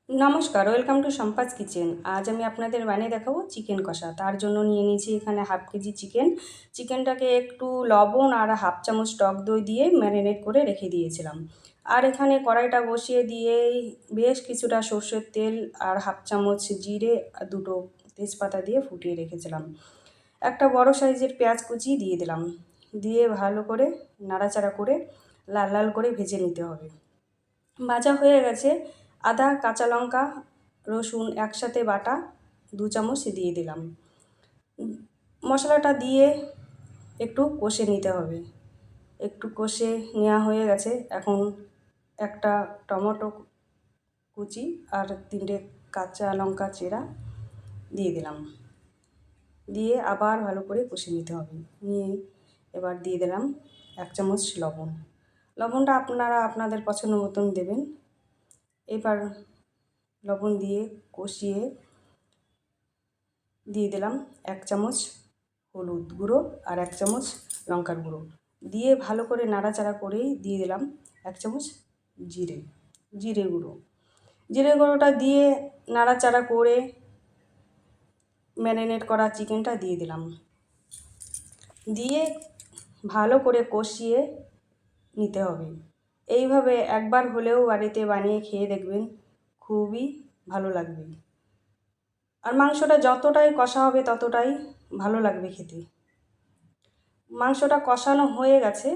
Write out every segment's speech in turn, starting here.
নমস্কার, welcome to সম্পাস kitchen. আজ আমি আপনাদের বানিয়ে দেখাবো চিকেন কষা। তার জন্য নিয়ে নিয়েছি এখানে হাফ কেজি চিকেন। চিকেনটাকে একটু লবণ আর হাফ চামচ টক দই দিয়ে ম্যারিনেট করে রেখে দিয়েছিলাম। আর এখানে কড়াইটা বসিয়ে দিয়ে বেশ কিছুটা সর্ষের তেল আর হাফ চামচ জিরে আর দুটো তেজপাতা দিয়ে ফুটিয়ে রেখেছিলাম। একটা বড় সাইজের পেঁয়াজ কুচি দিয়ে দিলাম, দিয়ে ভালো করে নাড়াচাড়া করে লাল লাল করে ভেজে নিতে হবে। ভাজা হয়ে গেছে। আদা, কাঁচা লঙ্কা, রসুন একসাথে বাটা 2 চামচ দিয়ে দিলাম। মশলাটা দিয়ে একটু কষে নিতে হবে। একটু কষে নেওয়া হয়ে গেছে। এখন একটা টমেটো কুচি আর 3টে কাঁচা লঙ্কা চেরা দিয়ে দিলাম। দিয়ে আবার ভালো করে কষে নিতে হবে। নিয়ে এবার দিয়ে দিলাম 1 চামচ লবণ। লবণটা আপনারা আপনাদের পছন্দ মতন দেবেন। এবার লবণ দিয়ে কষিয়ে দিয়ে দিলাম 1 চামচ হলুদ গুঁড়ো আর 1 চামচ লঙ্কার গুঁড়ো। দিয়ে ভালো করে নাড়াচাড়া করেই দিয়ে দিলাম 1 চামচ জিরে গুঁড়ো। জিরে গুঁড়োটা দিয়ে নাড়াচাড়া করে ম্যারিনেট করা চিকেনটা দিয়ে দিলাম। দিয়ে ভালো করে কষিয়ে নিতে হবে। এইভাবে একবার হলেও বাড়িতে বানিয়ে খেয়ে দেখবেন, খুবই ভালো লাগবে। আর মাংসটা যতটাই কষা হবে ততটাই ভালো লাগবে খেতে। মাংসটা কষানো হয়ে গেছে।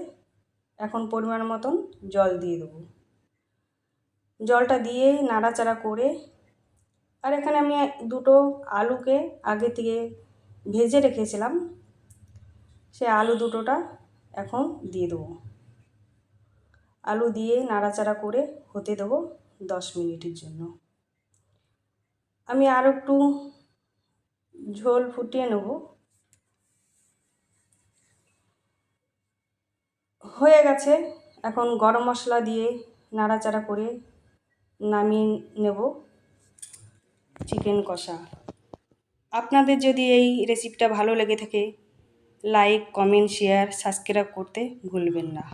এখন পরিমাণ মতন জল দিয়ে দেবো। জলটা দিয়ে নাড়াচাড়া করে, আর এখানে আমি দুটো আলুকে আগে থেকে ভেজে রেখেছিলাম, সে আলু দুটোটা এখন দিয়ে দেবো। আলু দিয়ে নাড়াচাড়া করে হতে দেবো 10 মিনিটের জন্য। আমি আর একটু ঝোল ফুটিয়ে নেব। হয়ে গেছে। এখন গরম মশলা দিয়ে নাড়াচাড়া করে নামিয়ে নেব চিকেন কষা। আপনাদের যদি এই রেসিপিটা ভালো লেগে থাকে, লাইক, কমেন্ট, শেয়ার, সাবস্ক্রাইব করতে ভুলবেন না।